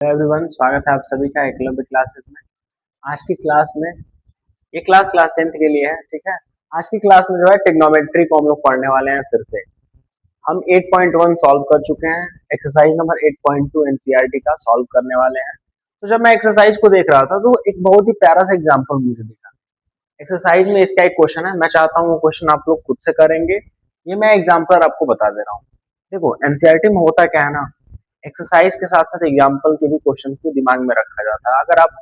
Everyone, स्वागत है आप सभी का एकलव्य क्लासेस में। आज की क्लास में ये क्लास 10th के लिए है, ठीक है। आज की क्लास में जो है ट्रिग्नोमेट्री को हम लोग पढ़ने वाले हैं फिर से। हम 8.1 सॉल्व कर चुके हैं। एक्सरसाइज नंबर 8.2 एनसीईआरटी का सॉल्व करने वाले हैं। तो जब मैं एक्सरसाइज को देख रहा था तो एक बहुत ही प्यारा सा एग्जाम्पल मुझे दिखा। एक्सरसाइज में इसका एक क्वेश्चन है, मैं चाहता हूँ वो क्वेश्चन आप लोग खुद से करेंगे। ये मैं एग्जाम्पल आपको बता दे रहा हूँ। देखो, एनसीईआरटी में होता क्या है ना, एक्सरसाइज के साथ साथ एग्जाम्पल के भी क्वेश्चन को दिमाग में रखा जाता है। अगर आप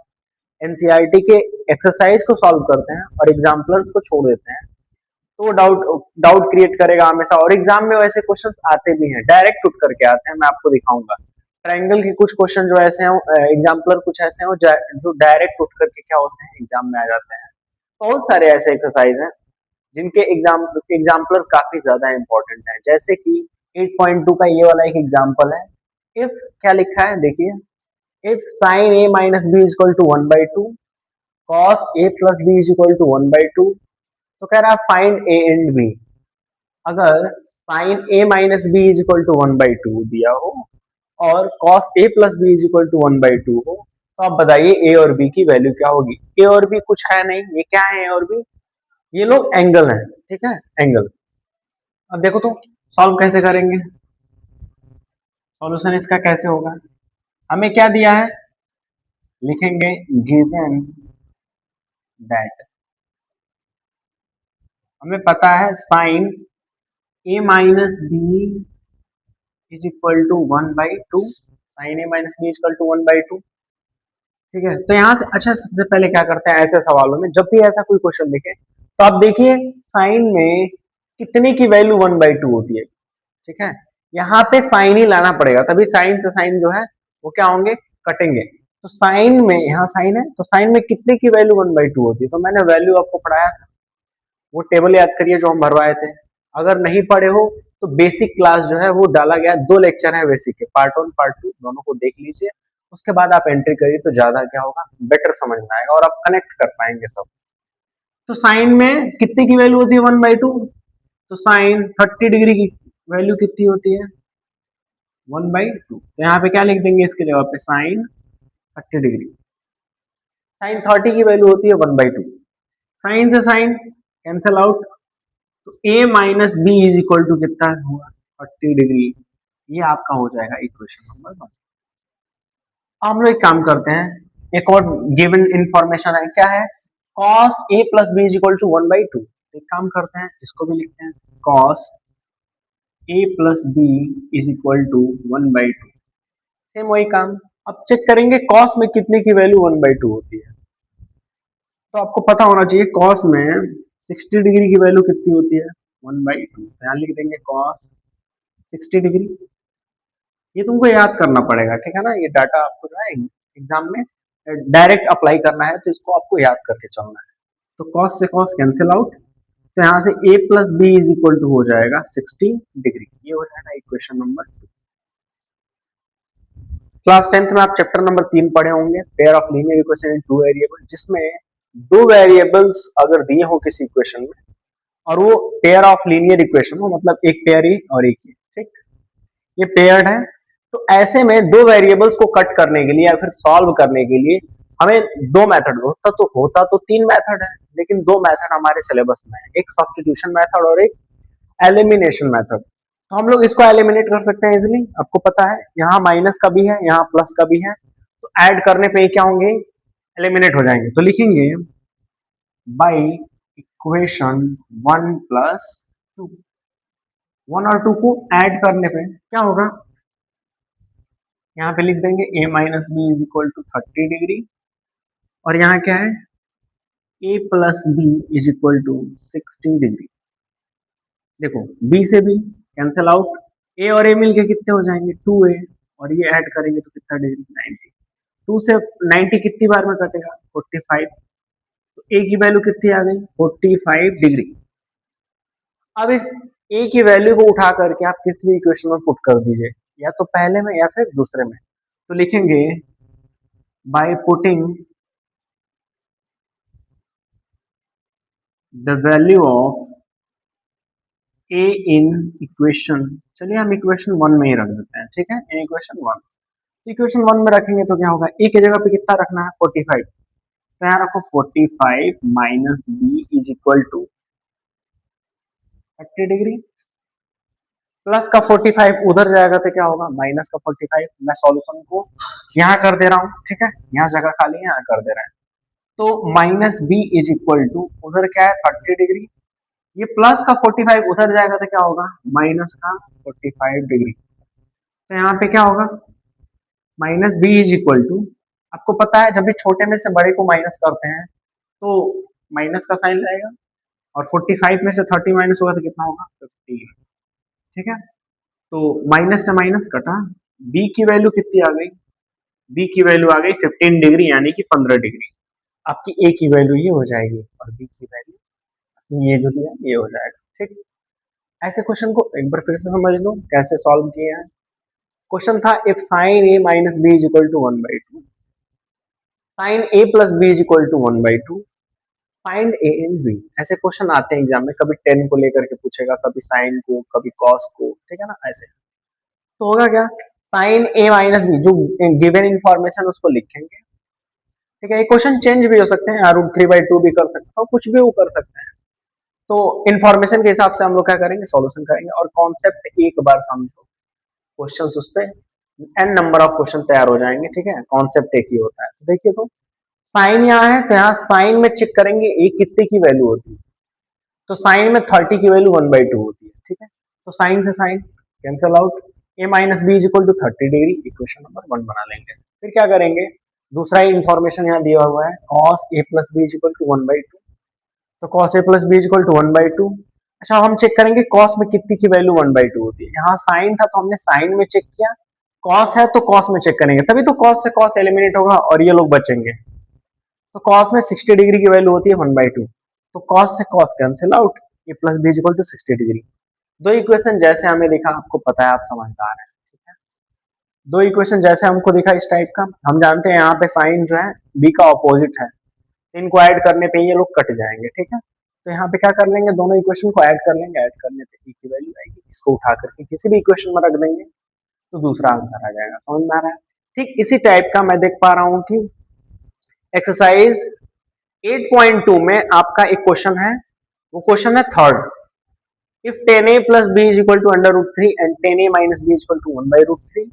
एनसीईआरटी के एक्सरसाइज को सॉल्व करते हैं और एग्जाम्पल्स को छोड़ देते हैं तो वो डाउट डाउट क्रिएट करेगा हमेशा। और एग्जाम में वैसे क्वेश्चंस आते भी हैं, डायरेक्ट उठ करके आते हैं। मैं आपको दिखाऊंगा ट्रायंगल के कुछ क्वेश्चन जो ऐसे हैं, एग्जाम्पलर कुछ ऐसे हैं जो डायरेक्ट उठ करके क्या होते हैं, एग्जाम में आ जाते हैं। बहुत सारे ऐसे एक्सरसाइज हैं जिनके एग्जाम्पलर काफी ज्यादा इंपॉर्टेंट है। जैसे कि 8.2 का ये वाला एक एग्जाम्पल है। इफ क्या लिखा है देखिए, if sine A minus B is equal to 1/2, cos A plus B is equal to 1/2। तो कह रहा है फाइंड ए एंड बी। अगर sine A minus B is equal to 1/2 दिया हो और cos A plus B is equal to 1/2 हो, तो आप बताइए ए और बी की वैल्यू क्या होगी। ए और बी कुछ है नहीं, ये क्या है ए और बी? ये लोग एंगल है, ठीक है, एंगल। अब देखो तो सॉल्व कैसे करेंगे, सॉल्यूशन इसका कैसे होगा। हमें क्या दिया है, लिखेंगे गिवन दैट हमें पता है sine A minus B is equal to 1/2। Sine A minus B is equal to 1/2, ठीक है। तो यहाँ से अच्छा, सबसे पहले क्या करते हैं ऐसे सवालों में, जब भी ऐसा कोई क्वेश्चन दिखे तो आप देखिए साइन में कितने की वैल्यू 1/2 होती है, ठीक है। यहाँ पे साइन ही लाना पड़ेगा, तभी साइन से साइन जो है वो क्या होंगे, कटेंगे। तो साइन में, यहाँ साइन है तो साइन में कितने की वैल्यू 1/2 होती है, तो मैंने वैल्यू आपको पढ़ाया था, वो टेबल याद करिए जो हम भरवाए थे। अगर नहीं पढ़े हो तो बेसिक क्लास जो है वो डाला गया है, 2 लेक्चर है बेसिक के, पार्ट 1 पार्ट 2 दोनों को देख लीजिए। उसके बाद आप एंट्री करिए तो ज्यादा क्या होगा, बेटर समझ में आएगा और आप कनेक्ट कर पाएंगे सब। तो साइन में कितने की वैल्यू होती है 1/2, तो साइन 30 डिग्री की वैल्यू कितनी होती है, 1/2। तो यहाँ पे क्या लिख देंगे इसके जवाब पे, साइन 30 डिग्री। साइन 30 की वैल्यू होती है 1/2। साइन से साइन कैंसल आउट, तो A minus B is equal to कितना हुआ, 30 डिग्री। ये आपका हो जाएगा इक्वेशन नंबर 1। हम लोग एक काम करते हैं, एक और गिवन इंफॉर्मेशन है, क्या है, cos a plus B is equal to 1/2। एक काम करते हैं, इसको भी लिखते हैं, cos a plus B is equal to 1/2। Same वही काम। अब चेक करेंगे cos में कितने की वैल्यू 1/2 होती है। तो आपको पता होना चाहिए cos में 60 डिग्री की वैल्यू कितनी होती है, 1/2। यहाँ लिख देंगे cos 60 डिग्री। ये तुमको याद करना पड़ेगा, ठीक है ना। ये डाटा आपको जो है एग्जाम में डायरेक्ट अप्लाई करना है, तो इसको आपको याद करके चलना है। तो cos से cos कैंसिल आउट, तो यहाँ से a plus B is equal to हो जाएगा 60 डिग्री। ये हो जाएगा इक्वेशन नंबर 2। क्लास 10th में आप चैप्टर नंबर 3 पढ़े होंगे, pair of linear equation in 2 variable, जिसमें 2 वेरिएबल्स अगर दिए हो किसी इक्वेशन में और वो पेयर ऑफ लीनियर इक्वेशन हो, मतलब एक पेयर ही और एक ही, ठीक, ये पेयर्ड है। तो ऐसे में 2 वेरिएबल्स को कट करने के लिए या फिर सॉल्व करने के लिए हमें 2 मेथड, होता तो 3 मेथड है, लेकिन 2 मेथड हमारे सिलेबस में है, एक सब्स्टिट्यूशन मेथड और एक एलिमिनेशन मेथड। तो हम लोग इसको एलिमिनेट कर सकते हैं इजिली, आपको पता है यहाँ माइनस का भी है यहाँ प्लस का भी है, तो ऐड करने पे क्या होंगे, एलिमिनेट हो जाएंगे। तो लिखेंगे बाई इक्वेशन 1 + 2। 1 और 2 को ऐड करने पे क्या होगा, यहाँ पे लिख देंगे a minus B is equal to 30 degree, और यहाँ क्या है, a plus B is equal to 60 degree. देखो b से b कैंसल आउट, a और a मिलके कितने हो जाएंगे, 2a, और ये ऐड करेंगे तो कितना डिग्री, 90। 2 से 90 कितनी बार में कटेगा, 45। तो a की वैल्यू कितनी आ गई, 45 डिग्री। अब इस a की वैल्यू को उठा करके आप किसी भी इक्वेशन में पुट कर दीजिए, या तो पहले में या फिर दूसरे में। तो लिखेंगे by putting the value of a in equation, चलिए हम इक्वेशन 1 में ही रख देते हैं, ठीक है, इन इक्वेशन 1। इक्वेशन 1 में रखेंगे तो क्या होगा, ए की जगह पे कितना रखना है 45, तो यहाँ रखो 45 minus B is equal to 30 degree, plus का 45 उधर जाएगा तो क्या होगा माइनस का 45। मैं सॉल्यूशन को यहाँ कर दे रहा हूँ, ठीक है, यहाँ जगह खाली है यहाँ कर दे रहे हैं। तो minus B is equal to उधर क्या है 30 डिग्री, ये प्लस का 45 उधर जाएगा तो क्या होगा माइनस का 45 डिग्री। तो यहाँ पे क्या होगा minus B is equal to, आपको पता है जब भी छोटे में से बड़े को माइनस करते हैं तो माइनस का साइन आएगा, और 45 में से 30 माइनस होगा तो कितना होगा 15, ठीक है। तो माइनस से माइनस कटा, बी की वैल्यू कितनी आ गई, बी की वैल्यू आ गई 15 डिग्री यानी कि 15 डिग्री। आपकी ए की वैल्यू ये हो जाएगी और बी की वैल्यू ये जो दिया ये हो जाएगा, ठीक। ऐसे क्वेश्चन को एक बार फिर से समझ लो कैसे सॉल्व किया है। क्वेश्चन था if sine A minus B is equal to 1/2, sine A plus B is equal to 1/2, find A and B. ऐसे क्वेश्चन आते हैं एग्जाम में, कभी टेन को लेकर के पूछेगा, कभी साइन को, कभी कॉस को, ठीक है ना, ऐसे। तो होगा क्या, साइन ए माइनस बी, जो गिवन इंफॉर्मेशन उसको लिखेंगे, ठीक है। ये क्वेश्चन चेंज भी हो सकते हैं, √3/2 भी कर सकते हो, कुछ भी वो कर सकते हैं। तो इन्फॉर्मेशन के हिसाब से हम लोग क्या करेंगे सॉल्यूशन करेंगे, और कॉन्सेप्ट एक बार समझो, क्वेश्चन उस पे एन नंबर ऑफ क्वेश्चन तैयार हो जाएंगे, ठीक है, कॉन्सेप्ट एक ही होता है। तो देखिए, तो साइन यहाँ है तो यहाँ साइन में चेक करेंगे ए कितने की वैल्यू होती है, तो साइन में 30 की वैल्यू 1/2 होती है, ठीक है। तो साइन से sine cancel out, A minus B is equal to 30 degree, equation number 1 बना लेंगे। फिर क्या करेंगे, दूसरा ही इंफॉर्मेशन यहाँ दिया हुआ है, cos A plus B is equal to 1/2, तो cos A plus B is equal to 1/2। अच्छा, हम चेक करेंगे कॉस में कितनी की वैल्यू 1/2 होती है, यहाँ साइन था तो हमने साइन में चेक किया, कॉस है तो कॉस में चेक करेंगे, तभी तो कॉस से कॉस एलिमिनेट होगा और ये लोग बचेंगे। तो कॉस में 60 डिग्री की वैल्यू होती है 1/2, तो कॉस से कॉस कैंसिल आउट, ये plus B equal to 60 degree. दो इक्वेशन जैसे हमें दिखा, आपको पता है आप समझदार हैं, ठीक है। दो इक्वेशन जैसे हमको दिखा इस टाइप का, हम जानते हैं यहाँ पे साइन जो है बी का ऑपोजिट है, तो इनको ऐड करने पे ये लोग कट जाएंगे, ठीक है। तो यहाँ पे क्या कर लेंगे, दोनों इक्वेशन को ऐड कर लेंगे, ऐड करने पे ई की वैल्यू आएगी, इसको उठा करके किसी भी इक्वेशन में रख देंगे तो दूसरा आंसर आ जाएगा। समझ में आ रहा है? ठीक इसी टाइप का मैं देख पा रहा हूँ कि एक्सरसाइज 8.2 में आपका एक क्वेश्चन है, वो क्वेश्चन है third, if 10a plus b is equal to √3 and 10a minus b is equal to 1/√3,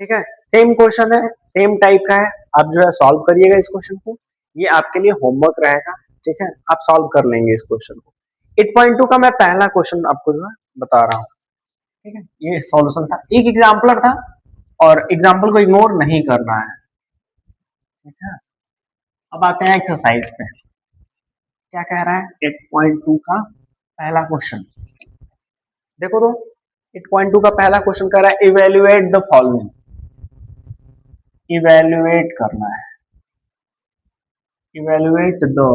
ठीक है। सेम क्वेश्चन है, सेम टाइप का है, आप जो है सॉल्व करिएगा इस क्वेश्चन को, ये आपके लिए होमवर्क रहेगा, ठीक है, आप सॉल्व कर लेंगे इस क्वेश्चन को। 8.2 का मैं पहला क्वेश्चन आपको जो है बता रहा हूँ, ठीक है, ये सॉल्यूशन था, एक एग्जाम्पलर था और एग्जाम्पल को इग्नोर नहीं करना है, ठीक है। अब आते हैं एक्सरसाइज पे, क्या कह रहा है 8.2 का पहला क्वेश्चन, देखो तो 8.2 का पहला क्वेश्चन कह रहा है इवेल्युएट द फॉलोइंग, इवेल्युएट करना है, इवेल्युएट द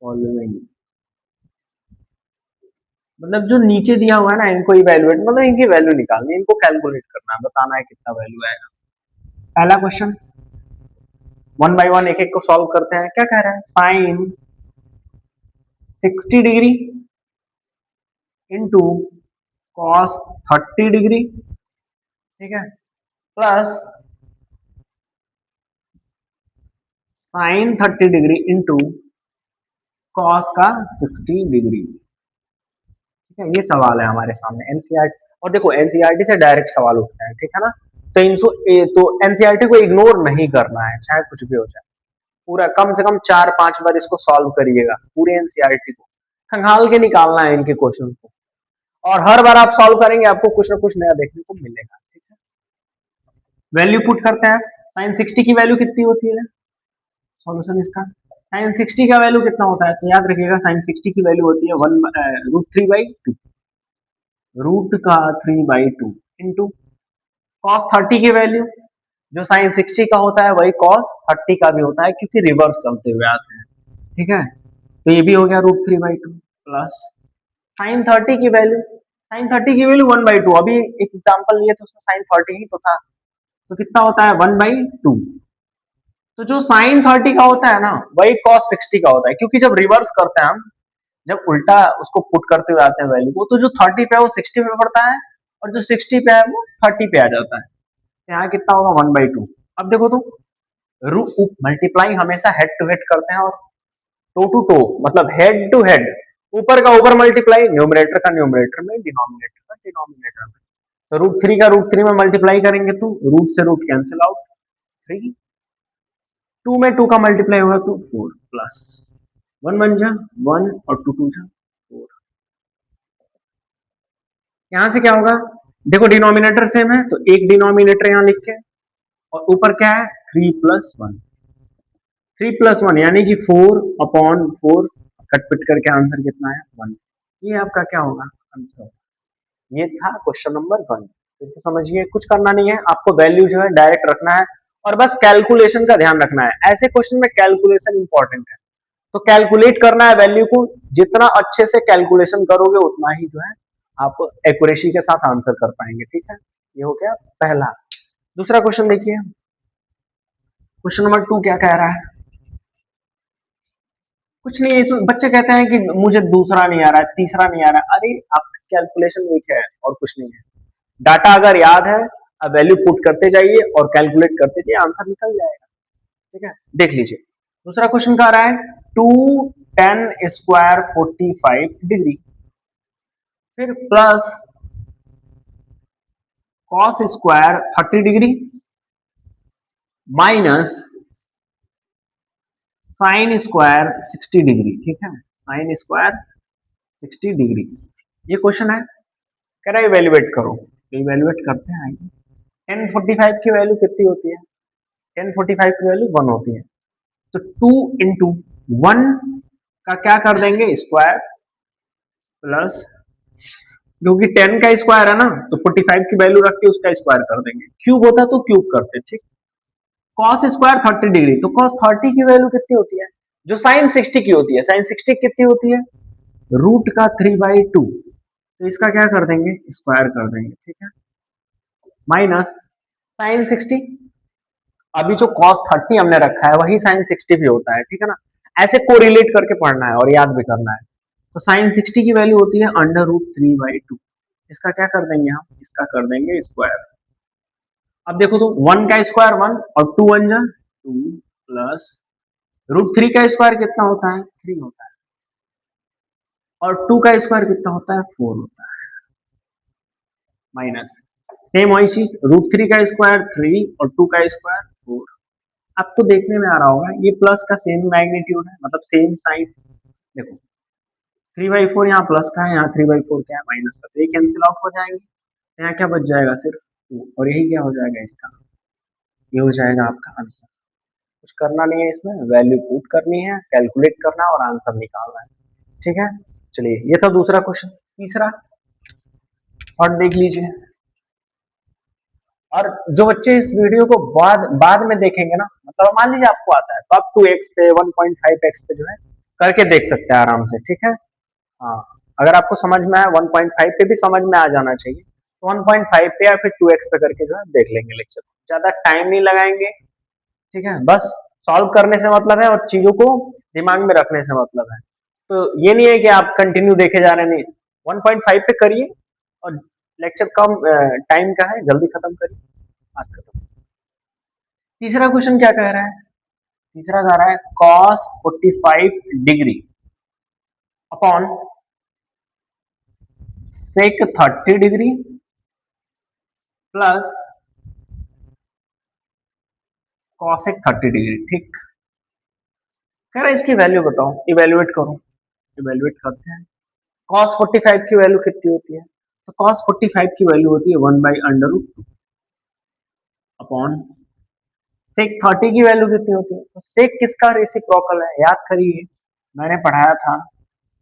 फॉलोइंग, मतलब जो नीचे दिया हुआ है ना इनको इवेल्युएट मतलब इनकी वैल्यू निकालनी है, इनको कैलकुलेट करना है, बताना है कितना वैल्यू आएगा। पहला क्वेश्चन 1 बाय 1 एक एक को सॉल्व करते हैं। क्या कह रहा है, sine 60 degree into cos 30 degree, ठीक है, plus sine 30 degree into cos का 60 डिग्री, ठीक है। ये सवाल है हमारे सामने एनसीईआरटी, और देखो एनसीईआरटी से डायरेक्ट सवाल उठते हैं, ठीक है ना। तो इनको तो एनसीईआरटी को इग्नोर नहीं करना है, चाहे कुछ भी हो जाए, पूरा कम से कम 4-5 बार इसको सॉल्व करिएगा, पूरे एनसीईआरटी को खंगाल के निकालना है इनके क्वेश्चन को, और हर बार आप सॉल्व करेंगे आपको कुछ ना कुछ नया देखने को मिलेगा, ठीक है। वैल्यू पुट करते हैं, साइन 60 की वैल्यू कितनी होती है, सॉल्यूशन इसका, साइन 60 का वैल्यू कितना होता है, तो याद रखिएगा साइन 60 की वैल्यू होती है √3/2, √3/2 इंटू कॉस 30 की वैल्यू, जो साइन 60 का होता है वही कॉस 30 का भी होता है, क्योंकि रिवर्स चलते हुए आते हैं, ठीक है। तो ये भी हो गया √3/2 प्लस साइन 30 की वैल्यू, साइन 30 की वैल्यू 1/2, अभी एक एग्जांपल लिए तो उसमें साइन 30 ही तो था, तो कितना होता है 1/2। तो जो साइन 30 का होता है ना वही कॉस 60 का होता है, क्योंकि जब रिवर्स करते हैं हम, जब उल्टा उसको पुट करते हुए आते हैं वैल्यू को, तो जो 30 पे है वो 60 पे पड़ता है और जो 60 पे है वो 30 पे आ जाता है। यहाँ कितना होगा 1/2। अब देखो तो रूट मल्टीप्लाई हमेशा हेड टू हेड करते हैं और टो टू टो मतलब हेड टू हेड, ऊपर का ऊपर मल्टीप्लाई, न्यूमरेटर का न्यूमरेटर में, डिनोमिनेटर का डिनोमिनेटर में। तो रूट 3 का रूट 3 में मल्टीप्लाई करेंगे तो रूट से रूट कैंसिल आउट, 3, 2 में 2 का मल्टीप्लाई होगा तो 4 प्लस 1 1 जा 1 और 2 2 जा 4। यहां से क्या होगा, देखो डिनोमिनेटर सेम है तो एक डिनोमिनेटर यहां लिख के, और ऊपर क्या है 3 + 1, 3 + 1 यानी कि 4/4, कट-पिट करके आंसर कितना है 1। ये आपका क्या होगा आंसर। ये था क्वेश्चन नंबर 1। तो समझिए कुछ करना नहीं है, आपको वैल्यू जो है डायरेक्ट रखना है और बस कैलकुलेशन का ध्यान रखना है। ऐसे क्वेश्चन में कैलकुलेशन इंपॉर्टेंट है, तो कैलकुलेट करना है वैल्यू को, जितना अच्छे से कैलकुलेशन करोगे उतना ही जो है आप एक्यूरेसी के साथ आंसर कर पाएंगे। ठीक है, ये हो गया पहला। दूसरा क्वेश्चन देखिए, क्वेश्चन नंबर 2 क्या कह रहा है। कुछ नहीं, इसमें बच्चे कहते हैं कि मुझे दूसरा नहीं आ रहा है, तीसरा नहीं आ रहा है। अरे आपकी कैलकुलेशन वीक है और कुछ नहीं है। डाटा अगर याद है, अब वैल्यू पुट करते जाइए और कैलकुलेट करते जाइए, आंसर निकल जाएगा। ठीक है, देख लीजिए दूसरा क्वेश्चन कह रहा है 2tan² 45 डिग्री, फिर plus cos² 30 degree minus sin² 60 degree. ठीक है, sin² 60 डिग्री, ये क्वेश्चन है। कह रहा है इवेल्युएट करो, इवेल्युएट करते हैं। 1045 की वैल्यू कितनी होती है, 1045 की वैल्यू 1 होती है, तो 2 इंटू 1 का क्या कर देंगे स्क्वायर, प्लस क्योंकि 10 का स्क्वायर है ना तो 45 की वैल्यू रख के उसका स्क्वायर कर देंगे, क्यूब होता तो क्यूब करते। ठीक, cos² 30 डिग्री, तो cos 30 की वैल्यू कितनी होती है, जो sin 60 की होती है। sin 60 कितनी होती है, रूट का 3/2, तो इसका क्या कर देंगे स्क्वायर कर देंगे। ठीक है, माइनस sin 60, अभी जो cos 30 हमने रखा है वही sin 60 भी होता है। ठीक है ना, ऐसे कोरिलेट करके पढ़ना है और याद भी करना है। तो sin 60 की वैल्यू होती है √3/2, इसका क्या कर देंगे हम, इसका कर देंगे स्क्वायर। अब देखो तो 1 का स्क्वायर 1 और 2 1 जा 2 प्लस √3 का स्क्वायर कितना होता है 3 होता है, और 2 का स्क्वायर कितना होता है 4 होता है, माइनस सेम वही चीज √3 का स्क्वायर 3 और 2 का स्क्वायर 4। आपको देखने में आ रहा होगा ये प्लस का सेम मैग्नीट्यूड है, मतलब सेम साइन। देखो 3/4 यहाँ प्लस का है, यहाँ 3/4 क्या है माइनस का, तो ये कैंसिल आउट हो जाएंगे। यहाँ क्या बच जाएगा सिर्फ 2, और यही क्या हो जाएगा इसका, ये हो जाएगा आपका आंसर। कुछ करना नहीं है इसमें, वैल्यू पुट करनी है, कैलकुलेट करना है और आंसर निकालना है। ठीक है, चलिए ये था दूसरा क्वेश्चन। तीसरा और देख लीजिए, और जो बच्चे इस वीडियो को बाद बाद में देखेंगे ना, मतलब मान लीजिए आपको आता है तो आप 2x पे 1.5x पे जो है करके देख सकते हैं आराम से। ठीक है, हाँ, अगर आपको समझ में आया 1.5 पे भी समझ में आ जाना चाहिए, तो 1.5 पे या फिर 2x पे करके जो है देख लेंगे लेक्चर, ज्यादा टाइम नहीं लगाएंगे। ठीक है, बस सॉल्व करने से मतलब है और चीजों को दिमाग में रखने से मतलब है। तो ये नहीं है कि आप कंटिन्यू देखे जा रहे हैं, नहीं, 1.5 पे करिए और लेक्चर कम टाइम का है, जल्दी खत्म करिए, बात खत्म। तीसरा क्वेश्चन क्या कह रहा है, तीसरा कह रहा है cos 45 degree upon sec 30 degree plus cosec 30 degree. ठीक, कह रहा है इसकी वैल्यू बताओ, इवेल्युएट करो, इवेल्युएट करते हैं। cos 45 की वैल्यू कितनी होती है, तो cos 45 की वैल्यू होती है 1/√2 अपॉन sec 30 की वैल्यू कितनी होती है, तो sec किसका रेसिप्रोकल है याद करिए, मैंने पढ़ाया था,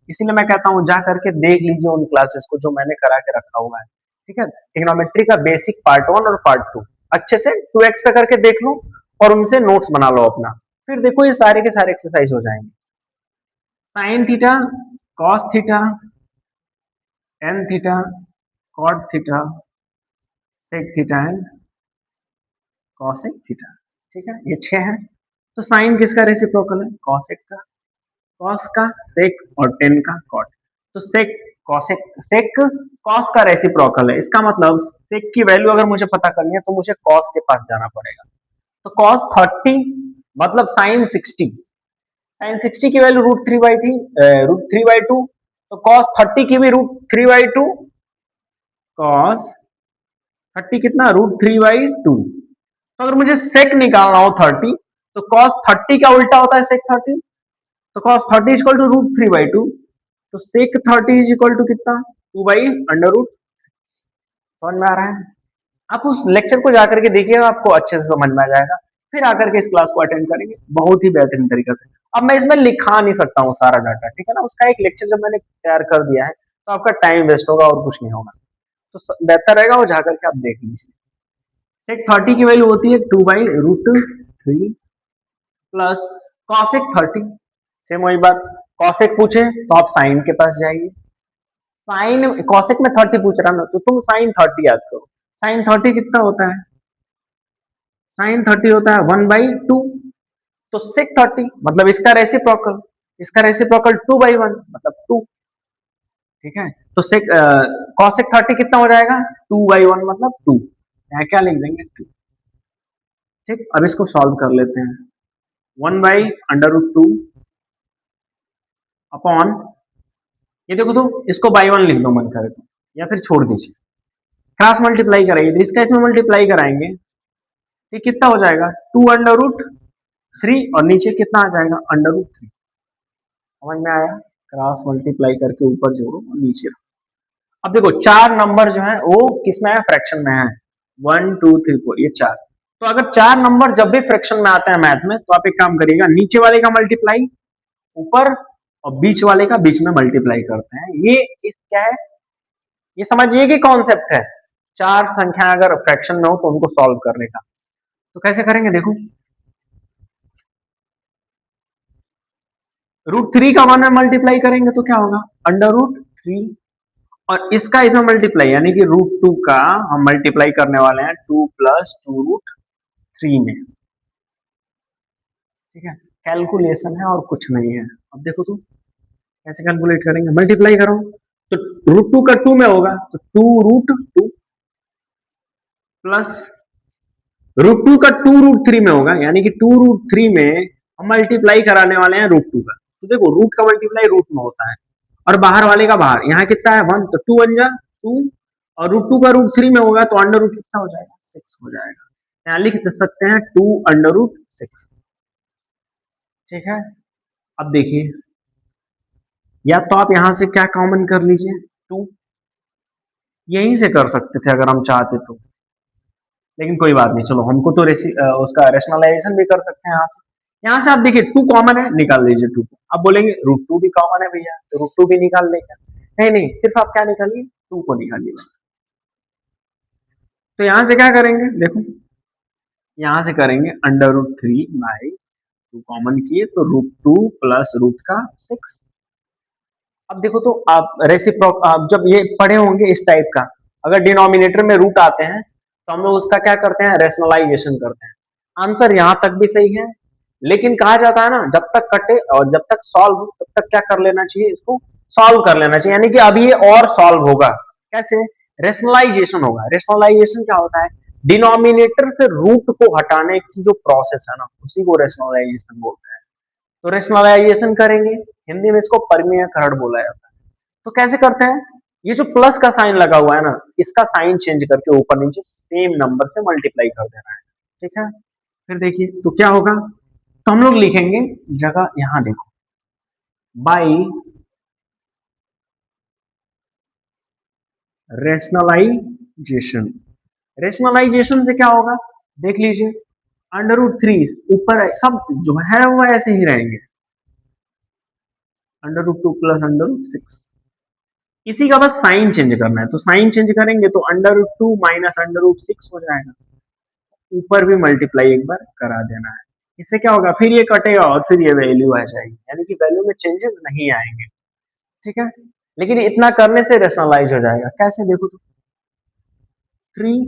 इसीलिए मैं कहता हूँ जा करके देख लीजिए उन क्लासेस को जो मैंने करा के रखा हुआ है। ठीक है, ट्रिग्नोमेट्री का बेसिक पार्ट 1 और पार्ट 2 अच्छे से 2x पे करके देख लो और उनसे नोट्स बना लो अपना, फिर देखो ये सारे के सारे एक्सरसाइज हो जाएंगे। Sine theta, cos theta, tan theta, cot theta, sec theta and cosec theta. ठीक है, ये 6 है। तो साइन किसका रेसिप्रोकल है, कॉसेक का, कॉस का सेक और टेन का कॉट। तो सेक कॉसेक, सेक कॉस का रेसिप्रोकल है, इसका मतलब सेक की वैल्यू अगर मुझे पता करनी है तो मुझे कॉस के पास जाना पड़ेगा। तो कॉस 30 मतलब साइन 60, साइन 60 की वैल्यू √3/2, तो कॉस 30 की भी √3/2, कॉस 30 कितना √3/2। तो अगर मुझे सेक निकालना हो 30, तो कॉस 30 का उल्टा होता है सेक 30, तो कॉस 30 इक्वल टू √3/2, तो सेक 30 इज इक्वल टू कितना 2/√। समझ में आ रहा है? आप उस लेक्चर को जाकर के देखिएगा, आपको अच्छे से समझ में आ जाएगा। फिर आकर के इस क्लास को अटेंड करेंगे बहुत ही बेहतरीन तरीके से। अब मैं इसमें लिखा नहीं सकता हूँ सारा डाटा, ठीक है ना, उसका एक लेक्चर जब मैंने तैयार कर दिया है तो आपका टाइम वेस्ट होगा और कुछ नहीं होगा। तो बेहतर रहेगा वो जाकर के आप देख लीजिए। सेक 30 की वैल्यू होती है 2/√3 प्लस कॉसेक 30, सेम वही बात, कॉसेक पूछे तो आप साइन के पास जाइए, साइन कॉसेक में 30 पूछ रहा ना तो तुम साइन 30 याद करो। साइन 30 कितना होता है, साइन 30 होता है 1/2, तो सेक 30 मतलब इसका रेसिप्रोकल, इसका रेसिप्रोकल 2/1 मतलब 2, ठीक है। तो सेक कॉसेक 30 कितना हो जाएगा 2/1 मतलब 2, यहाँ क्या लिख देंगे 2। ठीक, अब इसको सॉल्व कर लेते हैं। 1/√2 अपॉन, ये देखो तो इसको बाई 1 लिख दो मन करे तो, या फिर छोड़ दीजिए, क्रॉस मल्टीप्लाई कराइए तो इसका इसमें मल्टीप्लाई कराएंगे, ये कितना हो जाएगा 2√3 और नीचे कितना आ जाएगा √3। समझ में आया? क्रॉस मल्टीप्लाई करके ऊपर जोड़ो और नीचे रखो। अब देखो चार नंबर जो है वो किसमें है, फ्रैक्शन में है, 1 2 3 4 ये चार। तो अगर चार नंबर जब भी फ्रैक्शन में आते हैं मैथ में, तो आप एक काम करिएगा, नीचे वाले का मल्टीप्लाई ऊपर और बीच वाले का बीच में मल्टीप्लाई करते हैं। ये इस क्या है, ये समझिए कि कॉन्सेप्ट है, चार संख्या अगर फ्रैक्शन में हो तो उनको सॉल्व करने का। तो कैसे करेंगे देखो, √3 का 1 में मल्टीप्लाई करेंगे तो क्या होगा √3, और इसका इसमें मल्टीप्लाई यानी कि √2 का हम मल्टीप्लाई करने वाले हैं 2 + 2√3 में, ठीक है। कैलकुलेशन है और कुछ नहीं है। अब देखो तो कैसे कैलकुलेट करेंगे, मल्टीप्लाई करो तो √2 का 2 में होगा तो 2√2 प्लस √2 का 2√3 में होगा, यानी कि 2√3 में हम मल्टीप्लाई कराने वाले हैं √2 का। तो देखो रूट का मल्टीप्लाई रूट में होता है और बाहर वाले का बाहर, यहाँ कितना है 1 तो 2 1 जा 2, और √2 का √3 में होगा तो अंडर रूट कितना हो जाएगा 6 हो जाएगा। यहाँ लिख सकते हैं 2√6, ठीक है। अब देखिए, या तो आप यहां से क्या कॉमन कर लीजिए 2, यहीं से कर सकते थे अगर हम चाहते तो, लेकिन कोई बात नहीं, चलो हमको तो उसका रेशनलाइजेशन भी कर सकते हैं यहाँ से आप देखिए 2 कॉमन है, निकाल लीजिए 2 को। आप बोलेंगे √2 भी कॉमन है भैया तो √2 भी निकाल लेंगे, नहीं नहीं, सिर्फ आप क्या निकालिए 2 को निकालिए। तो यहां से क्या करेंगे देखो, यहां से करेंगे √3/2 कॉमन किए तो √2 प्लस रूट का 6। अब देखो तो आप आप जब ये पढ़े होंगे इस टाइप का, अगर डिनोमिनेटर में रूट आते हैं तो हम लोग उसका क्या करते हैं रेशनलाइजेशन करते हैं। आंसर यहां तक भी सही है, लेकिन कहा जाता है ना जब तक कटे और जब तक सॉल्व हो तब तक क्या कर लेना चाहिए, इसको सॉल्व कर लेना चाहिए, यानी कि अब ये और सॉल्व होगा कैसे, रेशनलाइजेशन होगा। रेशनलाइजेशन क्या होता है, डिनोमिनेटर से रूट को हटाने की जो प्रोसेस है ना उसी को रेशनलाइजेशन बोलते हैं। तो रेशनलाइजेशन करेंगे, हिंदी में इसको परिमेयकरण बोला जाता है। तो कैसे करते हैं, ये जो प्लस का साइन लगा हुआ है ना इसका साइन चेंज करके ऊपर नीचे सेम नंबर से मल्टीप्लाई कर देना है, ठीक है। फिर देखिए तो क्या होगा, तो हम लोग लिखेंगे जगह यहां देखो बाई रेशनलाइजेशन। रेशनलाइजेशन से क्या होगा देख लीजिए, √3 ऊपर सब जो है वो ऐसे ही रहेंगे, √2 प्लस √6, इसी का बस साइन चेंज करना है। तो साइन चेंज करेंगे तो √2 माइनस √6 हो जाएगा, ऊपर भी मल्टीप्लाई एक बार करा देना है। इससे क्या होगा, फिर ये कटेगा और फिर ये वैल्यू आ जाएगी, यानी कि वैल्यू में चेंजेस नहीं आएंगे, ठीक है। लेकिन इतना करने से रेशनलाइज हो जाएगा, कैसे देखो तो 3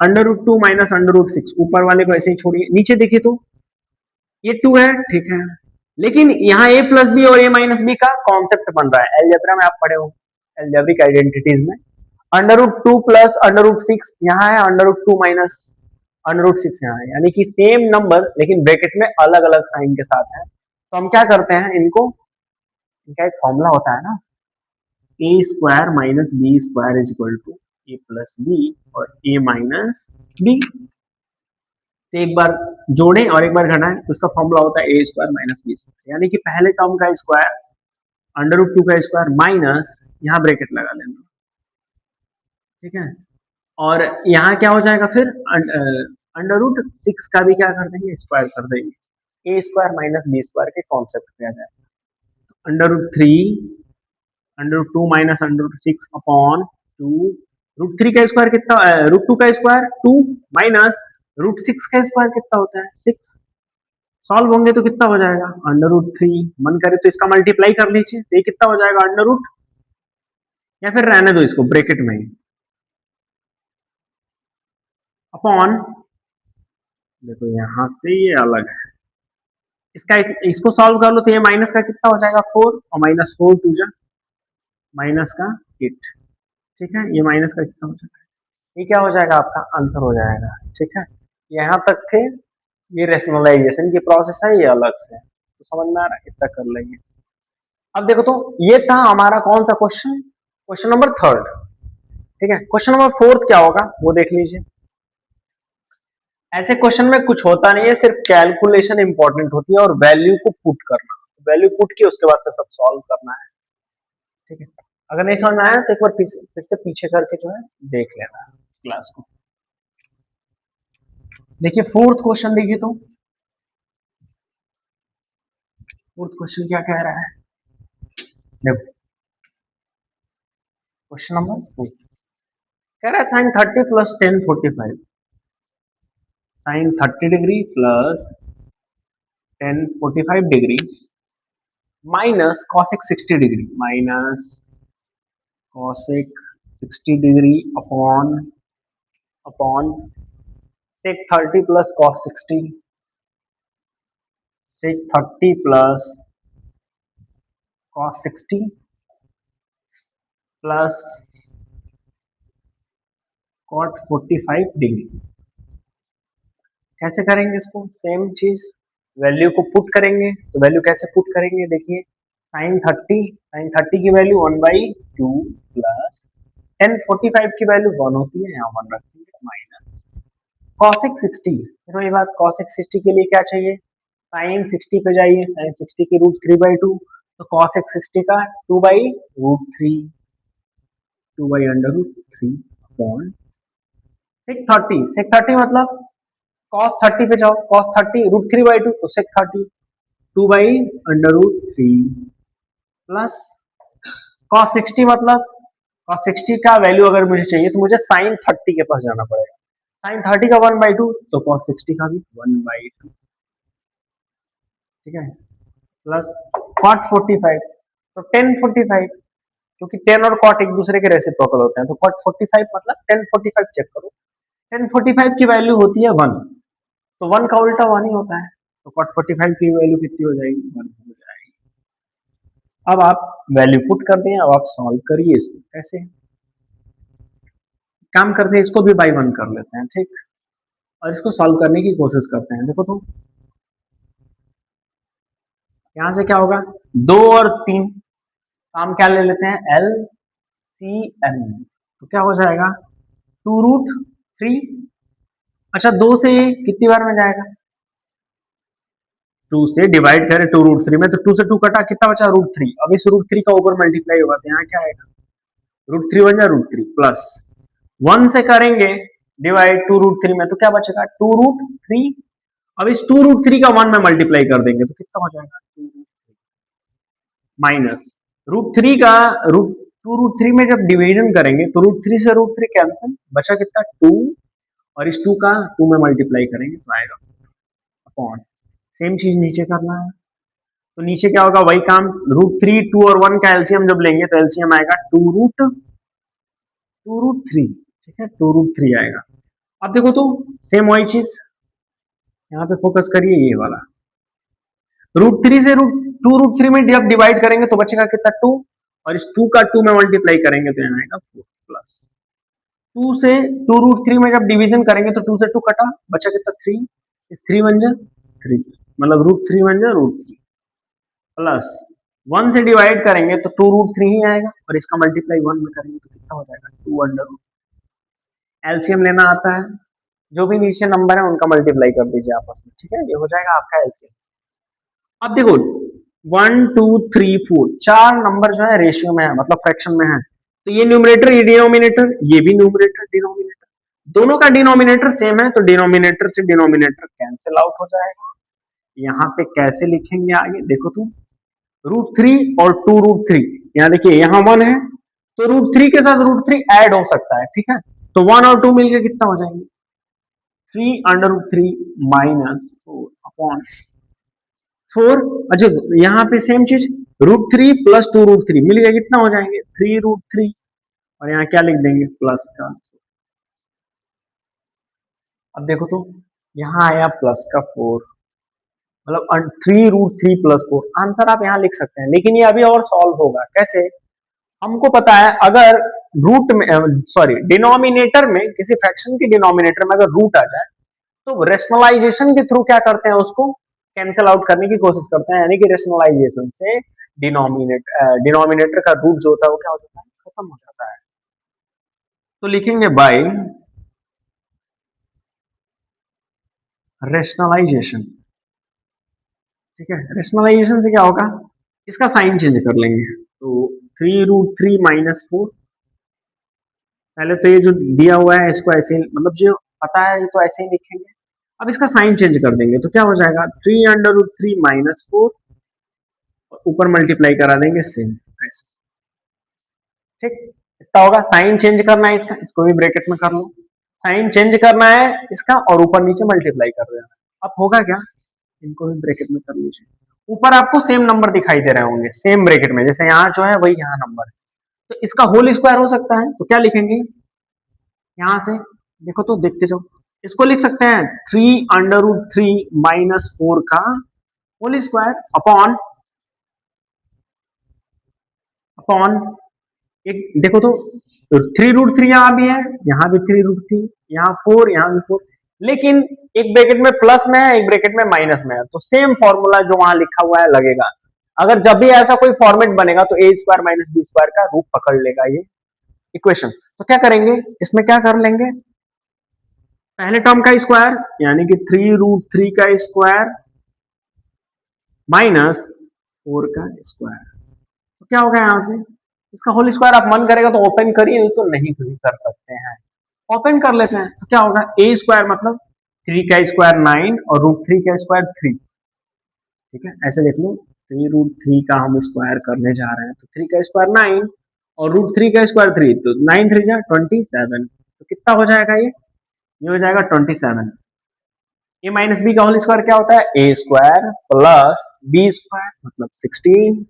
√2 माइनस √6, ऊपर वाले को ऐसे ही छोड़िए, नीचे देखिए तो ये 2 है, ठीक है। लेकिन यहाँ a प्लस बी और a माइनस बी का कॉन्सेप्ट बन रहा है, एलजेब्रा में आप पढ़े हो, एल्जेब्रिक आइडेंटिटीज में √2 प्लस √6 यहाँ है, √2 माइनस √6 यहाँ है, यानी कि सेम नंबर लेकिन ब्रैकेट में अलग अलग साइन के साथ है। तो हम क्या करते हैं इनको, इनका एक फॉर्मूला होता है ना, A square minus B square is equal to A plus B और ए माइनस बी। तो एक बार जोड़ें और एक बार घटाएं तो उसका फॉर्मूला होता है ए स्क्वायर माइनस बी स्क्वायर, यानी कि पहले टर्म का स्क्वायर √2 का स्क्वायर माइनस यहाँ ब्रैकेट लगा लेना, ठीक है। और यहाँ क्या हो जाएगा फिर, √6 का भी क्या कर देंगे, स्क्वायर कर देंगे, ए स्क्वायर माइनस बी स्क्वायर के कॉन्सेप्ट पे आ जाएगा। √3 √2 माइनस √6 अपॉन 2, √3 का स्क्वायर कितना, √2 का स्क्वायर 2 माइनस √6 का स्क्वायर कितना होता है 6, सॉल्व होंगे तो कितना हो जाएगा √3, मन करे तो इसका मल्टीप्लाई कर लीजिए, तो ये कितना हो जाएगा √ या फिर रहने दो इसको ब्रैकेट में ही, अपॉन, देखो यहां से ये अलग है, इसका इसको सॉल्व कर लो तो ये माइनस का कितना हो जाएगा 4 और माइनस 4 2 जा माइनस का 8, ठीक है। ये माइनस का कितना हो जाएगा, ये क्या हो जाएगा आपका आंसर हो जाएगा, ठीक है। यहाँ तक थे, ये रेशनलाइजेशन की प्रोसेस है, ये अलग से है, तो समझ में आ रहा है, इतना कर लेंगे। अब देखो तो ये था हमारा कौन सा क्वेश्चन, क्वेश्चन नंबर 3, ठीक है। क्वेश्चन नंबर 4 क्या होगा वो देख लीजिए। ऐसे क्वेश्चन में कुछ होता नहीं है, सिर्फ कैलकुलेशन इंपॉर्टेंट होती है और वैल्यू को पुट करना, वैल्यू पुट किया उसके बाद से सब सॉल्व करना है, ठीक है। अगर नहीं समझ में आया तो एक बार फिर से पीछे करके जो है देख लेना क्लास को। देखिए फोर्थ क्वेश्चन, देखिए तो फोर्थ क्वेश्चन क्या कह रहा है, देखो क्वेश्चन नंबर 4 कह रहा है sine 30 plus tan 45, sine 30 degree plus tan 45 degree minus cosec 60 degree minus cosec 60 degree upon upon sec 30 plus cos 60, sec 30 plus cos 60 plus cot 45 degree. कैसे करेंगे इसको, सेम चीज, वैल्यू को पुट करेंगे, तो वैल्यू कैसे पुट करेंगे, देखिए साइन 30 की वैल्यू 1/2 प्लस टेन 45 की वैल्यू 1 होती है, यहाँ 1 रखेंगे माइनस कॉसेक 60, देखो ये बात कॉसेक 60 के लिए क्या चाहिए, साइन 60 पे जाइए, साइन 60 की √3/2, तो कॉसेक 60 का 2/√3, 2/√3 अपॉन सेक 30 मतलब cos 30 पे जाओ, cos 30 √3/2 तो sec 30 2/√3 प्लस cos 60 मतलब cos 60 का वैल्यू अगर मुझे चाहिए तो मुझे sin 30 के पास जाना पड़ेगा, sin 30 का 1/2 तो cos 60 का भी 1/2, ठीक है, प्लस cot 45 तो tan 45, क्योंकि tan और cot एक दूसरे के रेसिप्रोकल होते हैं, तो cot 45 मतलब tan 45 चेक करो, tan 45 की वैल्यू होती है 1, तो 1 का उल्टा 1 ही होता है, तो cot 45 की वैल्यू कितनी हो जाएगी 1 हो जाएगी। अब आप वैल्यू पुट कर दें, अब आप सॉल्व करिए इसको, कैसे काम करते हैं, इसको भी बाई 1 कर लेते हैं, ठीक, और इसको सॉल्व करने की कोशिश करते हैं। देखो तो यहां से क्या होगा, 2 और 3 काम क्या ले लेते हैं LCM, तो क्या हो जाएगा 2√3, अच्छा 2 से कितनी बार में जाएगा, 2 से डिवाइड करें 2√3 में, तो 2 से 2 कटा, कितना बचा √3, अब इस √3 का ऊपर मल्टीप्लाई होगा तो यहाँ क्या आएगा, √3 बन जाए √3 प्लस 1 से करेंगे डिवाइड 2√3 में, तो क्या बचेगा 2√3, अब इस 2√3 का 1 में मल्टीप्लाई कर देंगे तो कितना हो जाएगा 2√3 माइनस √3 का √2√3 में जब डिवीजन करेंगे तो √3 से √3 कैंसिल, बचा कितना 2, और इस 2 का 2 में मल्टीप्लाई करेंगे तो आएगा अपॉन, सेम चीज नीचे करना है, तो नीचे क्या होगा वही काम, √3 2 और 1 का एलसीएम जब लेंगे तो एलसीएम आएगा 2√3, ठीक है 2√3 आएगा। अब देखो तो सेम वही चीज, यहाँ पे फोकस करिए ये वाला, √3 से 2√3 में जब डिवाइड करेंगे तो बचेगा कितना 2, और इस 2 का 2 में मल्टीप्लाई करेंगे तो यहाँ आएगा 4 प्लस 2 से 2√3 में जब डिवीजन करेंगे तो 2 से 2 कटा, बचा कितना 3, इस 3 बन जा 3, मतलब √3 बन जा √3 प्लस 1 से डिवाइड करेंगे तो 2√3 ही आएगा और इसका मल्टीप्लाई 1 में करेंगे तो कितना हो जाएगा 2 एलसीएम लेना आता है, जो भी नीचे नंबर है उनका मल्टीप्लाई कर दीजिए आपस में, ठीक है, ये हो जाएगा आपका एलसीएम। अब देखो 1 2 3 4 चार नंबर जो है रेशियो में है, मतलब फ्रैक्शन में है, तो ये न्यूमरेटर ये डिनोमिनेटर, ये भी न्यूमरेटर डिनोमिनेटर, दोनों का डिनोमिनेटर सेम है तो डिनोमिनेटर से डिनोमिनेटर कैंसिल आउट हो जाएगा। यहाँ पे कैसे लिखेंगे आगे देखो तुम, √3 और 2√3, यहाँ देखिए यहाँ 1 है तो √3 के साथ √3 ऐड हो सकता है, ठीक है, तो 1 और 2 मिलकर कितना हो जाएंगे 3√3 माइनस 4 अपॉन 4। अच्छा यहाँ पे सेम चीज √3 प्लस 2√3 मिल गया, कितना हो जाएंगे 3√3 और यहाँ क्या लिख देंगे प्लस का। अब देखो तो यहाँ आया प्लस का 4, मतलब 3√3 प्लस 4, आंसर आप यहाँ लिख सकते हैं, लेकिन ये अभी और सॉल्व होगा कैसे, हमको पता है अगर रूट में सॉरी डिनोमिनेटर में किसी फ्रैक्शन के डिनोमिनेटर में अगर रूट आ जाए तो रेशनलाइजेशन के थ्रू क्या करते हैं उसको कैंसिल आउट करने की कोशिश करते हैं, यानी कि रेशनलाइजेशन से डिनोमिनेटर का रूट जो होता है वो क्या हो जाता है खत्म हो जाता है। तो लिखेंगे बाय रेशनलाइजेशन, ठीक है, रेशनलाइजेशन से क्या होगा इसका साइन चेंज कर लेंगे, तो 3√3 माइनस 4, पहले तो ये जो दिया हुआ है इसको ऐसे ही मतलब जो पता है ये तो ऐसे ही लिखेंगे, अब इसका साइन चेंज कर देंगे तो क्या हो जाएगा 3√3 माइनस 4, ऊपर मल्टीप्लाई करा देंगे सेम ऐसे, ठीक, इतना होगा, साइन चेंज करना है इसका, इसको भी ब्रैकेट में कर लो, साइन चेंज करना है इसका और ऊपर नीचे मल्टीप्लाई कर देना। अब होगा क्या, इनको भी ब्रैकेट में कर लीजिए, ऊपर आपको सेम नंबर दिखाई दे रहे होंगे सेम ब्रैकेट में, जैसे यहाँ जो है वही यहाँ नंबर है, तो इसका होल स्क्वायर हो सकता है, तो क्या लिखेंगे यहां से देखो तो देखते जाओ, इसको लिख सकते हैं 3√3 माइनस 4 का होल स्क्वायर अपॉन अपॉन एक देखो तो 3√3 यहाँ भी है, यहाँ भी 3√3, यहाँ 4, यहाँ भी 4, लेकिन एक ब्रैकेट में प्लस में है एक ब्रैकेट में माइनस में है, तो सेम फॉर्मूला जो वहां लिखा हुआ है लगेगा, अगर जब भी ऐसा कोई फॉर्मेट बनेगा तो ए स्क्वायर माइनस बी स्क्वायर का रूप पकड़ लेगा ये इक्वेशन। तो क्या करेंगे इसमें क्या कर लेंगे, पहले टर्म का स्क्वायर यानी कि 3√3 का स्क्वायर माइनस 4 का स्क्वायर, तो क्या होगा यहां से इसका होल स्क्वायर, आप मन करेगा तो ओपन करिए नहीं तो नहीं भी कर सकते हैं, ओपन कर लेते हैं तो क्या होगा ए स्क्वायर मतलब 3 का स्क्वायर 9 और √3 का स्क्वायर 3, ठीक है ऐसे देख लो 3√3 का हम स्क्वायर करने जा रहे हैं तो 3 का स्क्वायर 9 और √3 का स्क्वायर 3, तो 9 3 जा 27, तो कितना हो जाएगा ये हो जाएगा 27, ए माइनस बी का होल स्क्वायर क्या होता है ए स्क्वायर प्लस बी स्क्वायर मतलब 16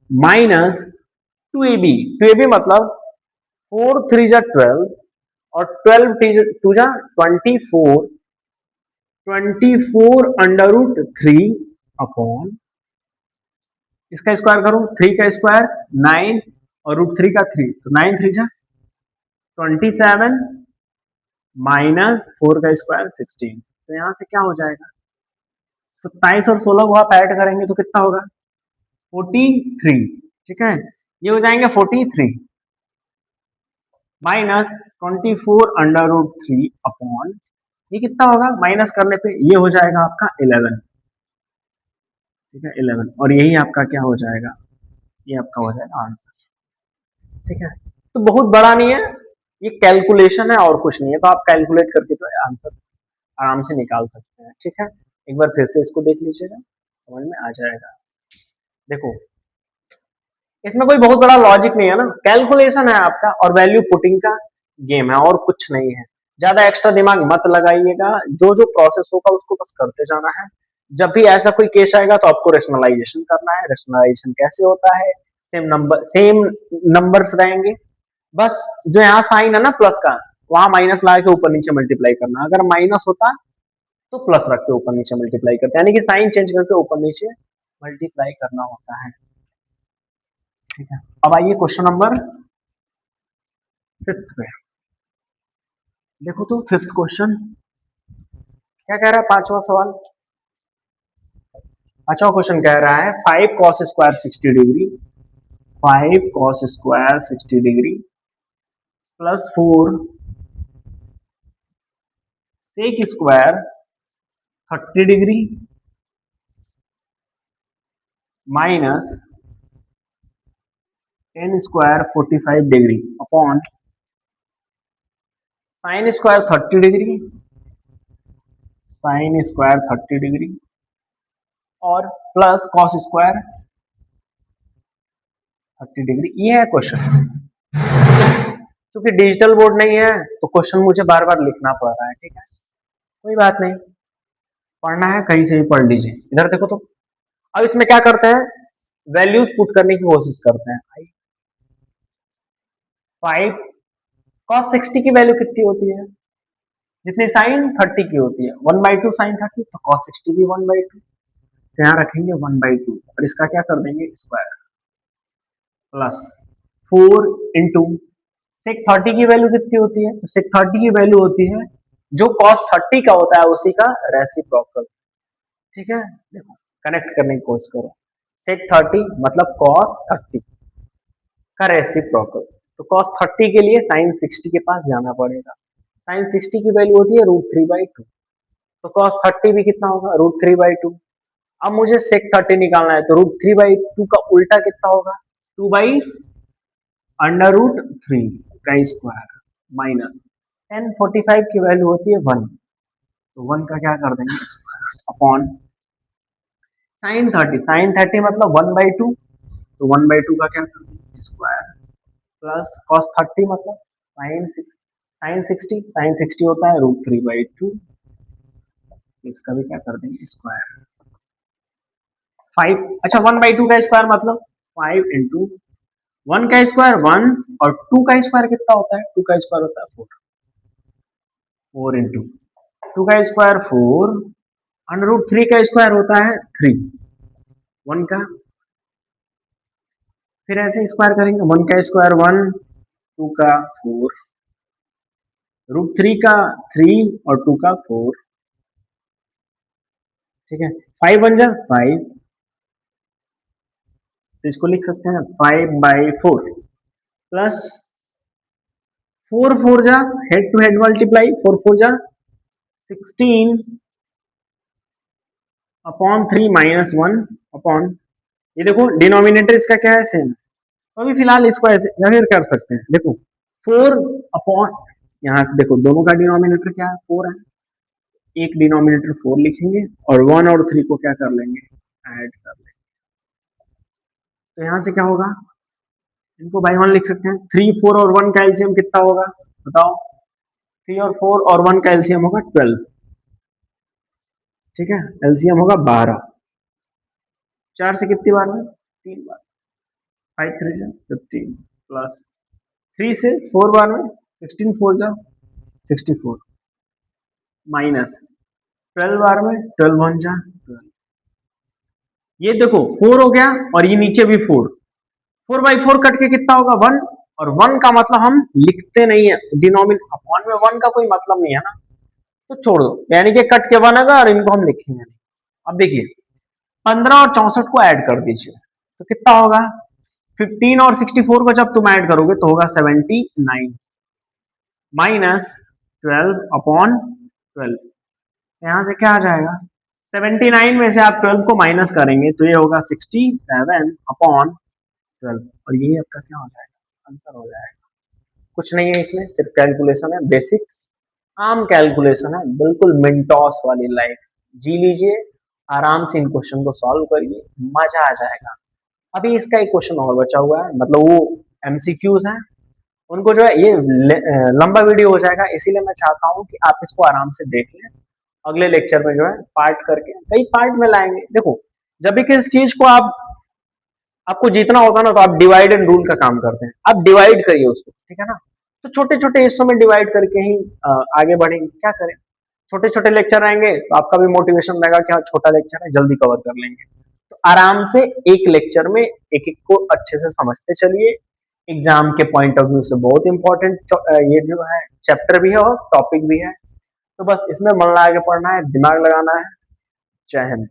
माइनस 2ab, 2ab मतलब 4 3 जा 12 और 12 2 जा 24, 24 अंडर रूट 3 अपॉन इसका स्क्वायर करो 3 का स्क्वायर 9 और √3 का 3, तो 9 3 जा 27 माइनस 4 का स्क्वायर 16, तो यहां से क्या हो जाएगा 27 और 16 को आप ऐड करेंगे तो कितना होगा 43, ठीक है, ये हो जाएंगे 43 माइनस 24 अंडर रूट 3 अपॉन ये कितना होगा माइनस करने पे ये हो जाएगा आपका 11, ठीक है 11, और यही आपका क्या हो जाएगा ये आपका हो जाएगा आंसर, ठीक है, तो बहुत बड़ा नहीं है, ये कैलकुलेशन है और कुछ नहीं है, तो आप कैलकुलेट करके तो आंसर आराम से निकाल सकते हैं, ठीक है, एक बार फिर से इसको देख लीजिएगा समझ में आ जाएगा। देखो इसमें कोई बहुत बड़ा लॉजिक नहीं है ना, कैलकुलेशन है आपका और वैल्यू पुटिंग का गेम है और कुछ नहीं है, ज्यादा एक्स्ट्रा दिमाग मत लगाइएगा, जो जो प्रोसेस होगा उसको बस करते जाना है, जब भी ऐसा कोई केस आएगा तो आपको रेशनलाइजेशन करना है, रेशनलाइजेशन कैसे होता है सेम नंबर्स रहेंगे, बस जो यहाँ साइन है ना प्लस का वहां माइनस ला के ऊपर नीचे मल्टीप्लाई करना, अगर माइनस होता तो प्लस रख के ऊपर नीचे मल्टीप्लाई करते हैं, यानी कि साइन चेंज करके ऊपर नीचे मल्टीप्लाई करना होता है, ठीक है। अब आइए क्वेश्चन नंबर 5 पे, देखो तो फिफ्थ क्वेश्चन क्या कह रहा है, पांचवा सवाल। पांचवा क्वेश्चन कह रहा है 5 cos² 60 degree, 5 cos² 60 degree +4 sec² 30 degree -tan² 45 degree upon sin² 30 degree, sin² 30 degree और प्लस cos² 30 डिग्री। ये है क्वेश्चन। क्योंकि डिजिटल बोर्ड नहीं है तो क्वेश्चन मुझे बार बार लिखना पड़ रहा है, ठीक है, कोई बात नहीं, पढ़ना है कहीं से भी पढ़ लीजिए। इधर देखो तो, अब इसमें क्या करते हैं, वैल्यूज पुट करने की कोशिश करते हैं। 5 cos 60 की वैल्यू कितनी होती है, जितनी sin 30 की होती है, 1/2 sin 30, तो cos 60 भी 1/2, तो यहाँ रखेंगे 1/2 और इसका क्या कर देंगे स्क्वायर, प्लस 4 × sec 30 की वैल्यू कितनी होती है, तो sec 30 की वैल्यू होती है जो cos 30 का होता है उसी का रेसिप्रोकल, ठीक है। देखो कनेक्ट करने की कोशिश करो, sec 30 मतलब cos 30 का रेसिप्रोकल, तो cos 30 के लिए sin 60 के पास जाना पड़ेगा। sin 60 की वैल्यू होती है √3/2, तो cos 30 भी कितना होगा, √3/2। अब मुझे sec 30 निकालना है, तो √3/2 का उल्टा कितना होगा, 2/√3 का स्क्वायर माइनस tan 45 की वैल्यू होती है 1, तो 1 का क्या कर देंगे स्क्वायर अपॉन sin 30 मतलब 1/2, तो 1/2 का क्या कर देंगे स्क्वायर प्लस cos 30 मतलब sin 60 होता है √3/2, इसका भी क्या कर देंगे स्क्वायर 5। अच्छा 1/2 का स्क्वायर मतलब 5 × 1 का स्क्वायर 1 और 2 का स्क्वायर कितना होता है, 2 का स्क्वायर होता है 4 × 2 का स्क्वायर 4, √3 का स्क्वायर होता है 3, 1 का, फिर ऐसे स्क्वायर करेंगे, 1 का स्क्वायर 1, 2 का 4, √3 का 3 और 2 का 4, ठीक है, 5 बन जा 5, तो इसको लिख सकते हैं 5/4 प्लस 4 4 जा हेड टू हेड मल्टीप्लाई, 4 4 जा 16 अपॉन 3 -1 अपॉन, ये देखो डिनोमिनेटर इसका क्या है सेम, तो अभी फिलहाल इसको ऐसे या फिर कर सकते हैं, देखो 4 अपॉन, यहाँ देखो दोनों का डिनोमिनेटर क्या है 4 है, एक डिनोमिनेटर 4 लिखेंगे और 1 और 3 को क्या कर लेंगे ऐड कर लेंगे, तो यहाँ से क्या होगा, इनको बाई 1 लिख सकते हैं, 3 4 और 1 का एलसीएम कितना होगा बताओ, 3 और 4 और 1 का एलसीएम होगा 12, ठीक है, एलसीएम होगा 12, 4 से कितनी बार में 3 बार, 5 3 जा 15 प्लस 3 से 4 बार में 16 4 जा 64 माइनस 12 बार में 12 1 जा 12, ये देखो 4 हो गया और ये नीचे भी 4, 4/4 कट के कितना होगा 1, और 1 का मतलब हम लिखते नहीं है, डिनोमिनेटर अपॉन में 1 का कोई मतलब नहीं है ना, तो छोड़ दो, यानी कि कट के 1 आएगा और इनको हम लिखेंगे नहीं। अब देखिए 15 और 64 को ऐड कर दीजिए, तो कितना होगा, 15 और 64 को जब तुम ऐड करोगे तो होगा 79 माइनस 12 अपॉन 12, यहां से क्या आ जाएगा, 79 में से आप 12 को माइनस करेंगे तो ये होगा 67 अपॉन 12, और ये आपका क्या हो जाएगा आंसर हो जाएगा। कुछ नहीं है इसमें, सिर्फ कैलकुलेशन है, बेसिक आम कैलकुलेशन है, बिल्कुल मिनटॉस वाली लाइफ जी लीजिए, आराम से इन क्वेश्चन को सॉल्व करिए, मजा आ जाएगा। अभी इसका एक क्वेश्चन और बचा हुआ है, मतलब वो एमसीक्यूज हैं, उनको जो है ये लंबा वीडियो हो जाएगा, इसीलिए मैं चाहता हूँ कि आप इसको आराम से देख लें, अगले लेक्चर में जो है पार्ट करके कई पार्ट में लाएंगे। देखो जब भी किसी चीज को आपको जीतना होगा ना, तो आप डिवाइड एंड रूल का काम करते हैं, आप डिवाइड करिए उसको, ठीक है ना, तो छोटे छोटे हिस्सों में डिवाइड करके ही आगे बढ़ेंगे, क्या करें, छोटे छोटे लेक्चर आएंगे तो आपका भी मोटिवेशन रहेगा कि हाँ छोटा लेक्चर है जल्दी कवर कर लेंगे, तो आराम से एक लेक्चर में एक एक को अच्छे से समझते चलिए, एग्जाम के पॉइंट ऑफ व्यू से बहुत इंपॉर्टेंट ये जो है चैप्टर भी है और टॉपिक भी है। तो बस इसमें मन लगा के पढ़ना है, दिमाग लगाना है। जय हिंद।